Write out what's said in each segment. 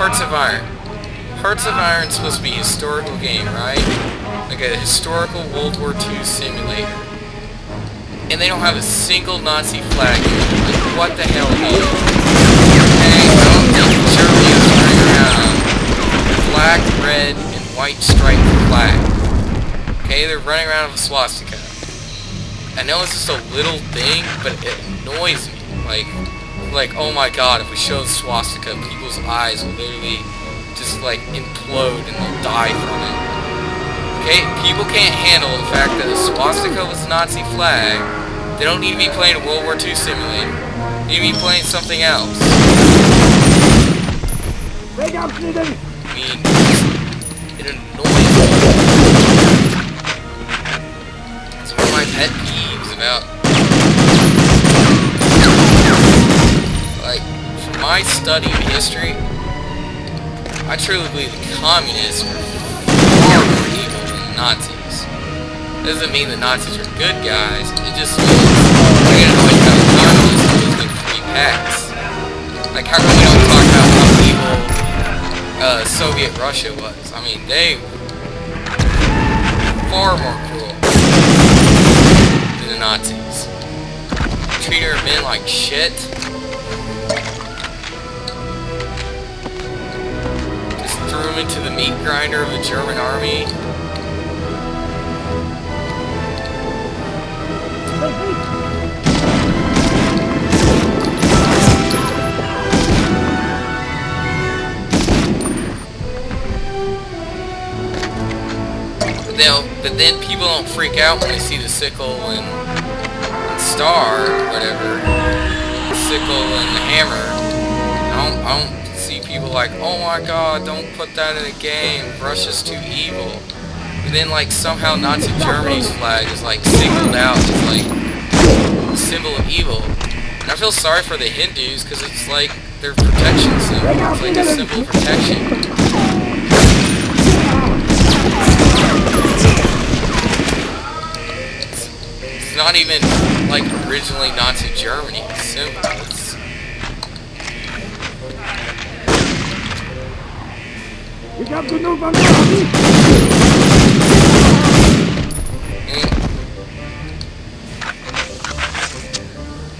Hearts of Iron. Hearts of Iron is supposed to be a historical game, right? Like a historical World War II simulator. And they don't have a single Nazi flag. Like, what the hell, dude? Okay, I don't think Germany is running around with black, red, and white striped flag. Okay, they're running around with a swastika. I know it's just a little thing, but it annoys me. Like, oh my god, if we show the swastika, people's eyes will literally just, like, implode and they'll die from it. Okay, people can't handle the fact that a swastika was a Nazi flag. They don't need to be playing a World War II simulator. They need to be playing something else. I mean, it annoys me. It's one of my pet peeves about... Like, from my study of history, I truly believe the communists are far more evil than the Nazis. Doesn't mean the Nazis are good guys, it just means I get annoyed about the communists always get free packs. Like, how come we don't talk about how evil Soviet Russia was? I mean, they were far more cruel than the Nazis. Treated our men like shit. Threw him into the meat grinder of the German army. But then people don't freak out when they see the sickle and star, or whatever. The sickle and the hammer. I don't see people like, oh my god, don't put that in a game, Russia's too evil. And then, like, somehow Nazi Germany's flag is, like, singled out as, like, a symbol of evil. And I feel sorry for the Hindus, because it's, like, their protection symbol. It's, like, a symbol of protection. It's not even, like, originally Nazi Germany's symbol. It's...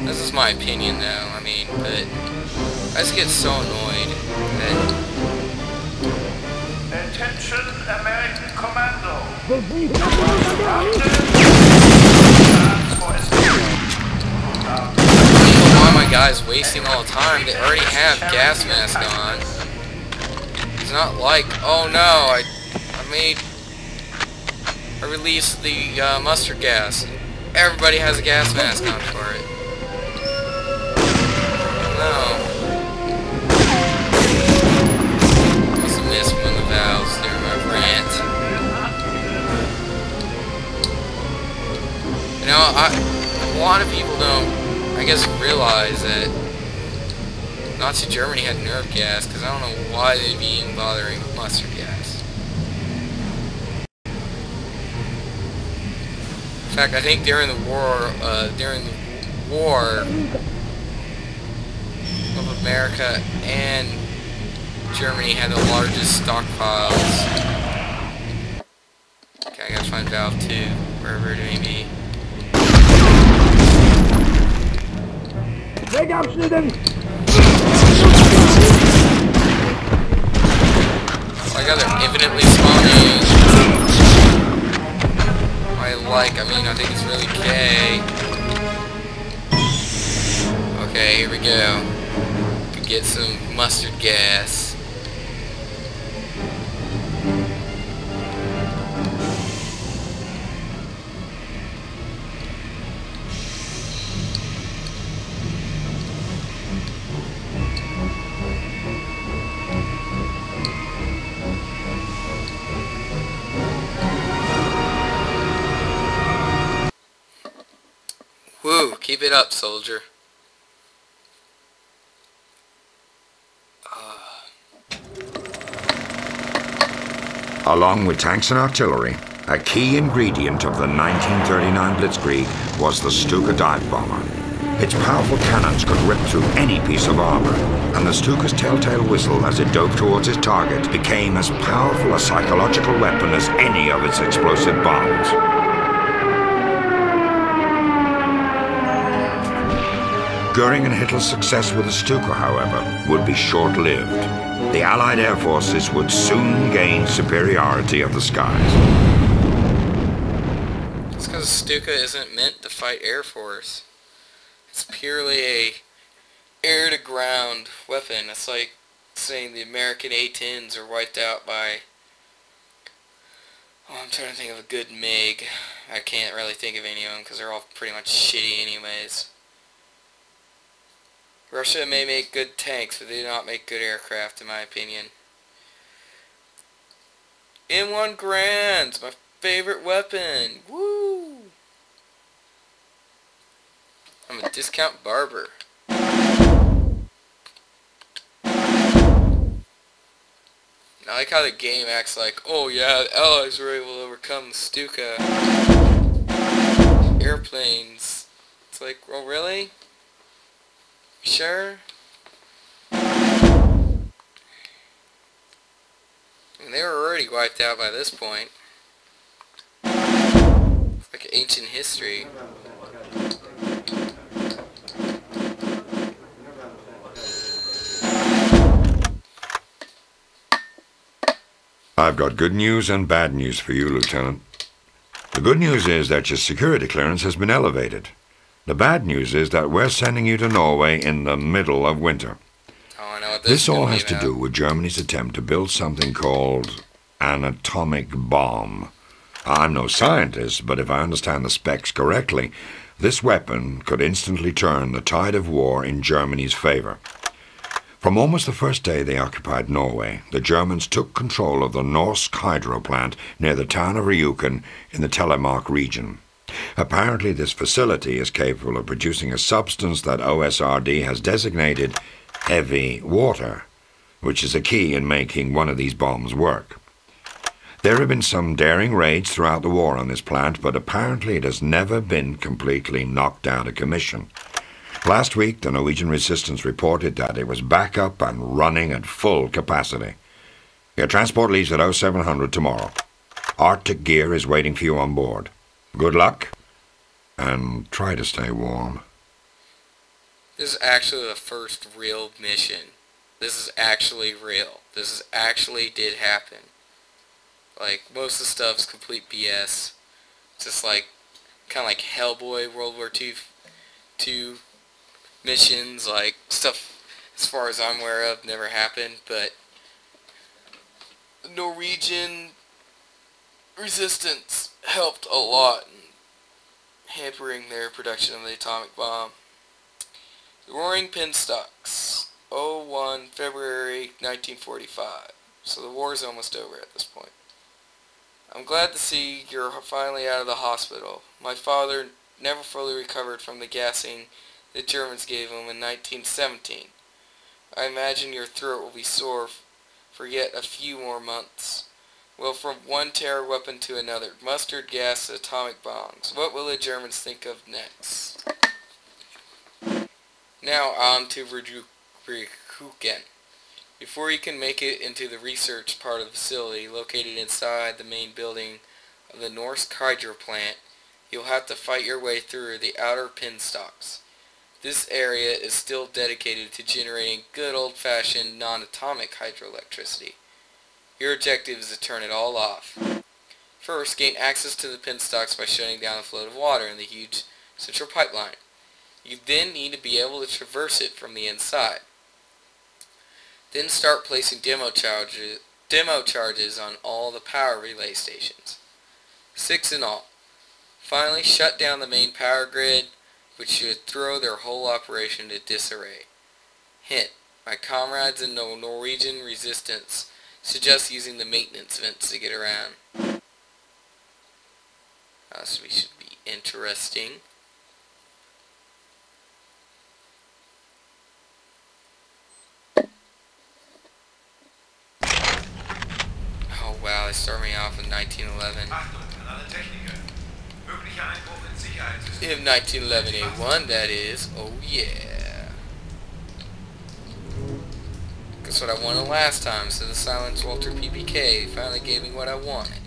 This is my opinion, though. I mean, but I just get so annoyed that... Attention, American Commando! I don't know why my guy's wasting all the time. They already have gas mask on. It's not like, oh no, I released the mustard gas. Everybody has a gas mask on for it. No. Must have missed one of the valves there, my Rant. You know, a lot of people don't, I guess, realize that Nazi Germany had nerve gas, because I don't know why they'd be even bothering with mustard gas. In fact, I think during the war of America and Germany had the largest stockpiles. Okay, I gotta find valve 2, wherever it may be. I got they're infinitely spawning. I mean, I think it's really K. Okay, here we go. Could get some mustard gas. Woo, keep it up, soldier. Along with tanks and artillery, a key ingredient of the 1939 Blitzkrieg was the Stuka dive bomber. Its powerful cannons could rip through any piece of armor, and the Stuka's telltale whistle as it dove towards its target became as powerful a psychological weapon as any of its explosive bombs. Goering and Hitler's success with the Stuka, however, would be short-lived. The Allied air forces would soon gain superiority of the skies. It's because Stuka isn't meant to fight Air Force. It's purely a air-to-ground weapon. It's like saying the American A-10s are wiped out by... Oh, I'm trying to think of a good MiG. I can't really think of any of them because they're all pretty much shitty anyways. Russia may make good tanks, but they do not make good aircraft, in my opinion. M1 Grand's my favorite weapon. Woo! I'm a discount barber. I like how the game acts like, oh yeah, the Allies were able to overcome the Stuka airplanes. It's like, well, really? Sure. I mean, they were already wiped out by this point. It's like ancient history. I've got good news and bad news for you, Lieutenant. The good news is that your security clearance has been elevated. The bad news is that we're sending you to Norway in the middle of winter. Oh, I know what This all has to do with Germany's attempt to build something called an atomic bomb. I'm no scientist, but if I understand the specs correctly, this weapon could instantly turn the tide of war in Germany's favor. From almost the first day they occupied Norway, the Germans took control of the Norsk hydro plant near the town of Rjukan in the Telemark region. Apparently this facility is capable of producing a substance that OSRD has designated heavy water, which is a key in making one of these bombs work. There have been some daring raids throughout the war on this plant, but apparently it has never been completely knocked out of commission. Last week, the Norwegian resistance reported that it was back up and running at full capacity. Your transport leaves at 0700 tomorrow. Arctic gear is waiting for you on board. Good luck, and try to stay warm. This is actually the first real mission. This is actually real. This actually did happen. Like, most of the stuff's complete BS. It's just like, kind of like Hellboy, World War II missions, like, stuff, as far as I'm aware of, never happened, but the Norwegian resistance helped a lot in hampering their production of the atomic bomb. The Roaring Pinstocks, 01 February 1945. So the war is almost over at this point. I'm glad to see you're finally out of the hospital. My father never fully recovered from the gassing the Germans gave him in 1917. I imagine your throat will be sore for yet a few more months. Well, from one terror weapon to another, mustard gas to atomic bombs. What will the Germans think of next? Now on to Rjukan. Before you can make it into the research part of the facility located inside the main building of the Norsk hydro plant, you'll have to fight your way through the outer Pinstocks. This area is still dedicated to generating good old-fashioned non-atomic hydroelectricity. Your objective is to turn it all off. First, gain access to the Pinstocks by shutting down the flow of water in the huge central pipeline. You then need to be able to traverse it from the inside. Then start placing demo charges on all the power relay stations. 6 in all. Finally, shut down the main power grid, which should throw their whole operation into disarray. Hint, my comrades in the Norwegian resistance suggest using the maintenance vents to get around. So we should be interesting. Oh wow, they start me off in 1911. In 1911 A1, that is. Oh yeah. That's what I wanted last time, so the silenced Walter PPK finally gave me what I wanted.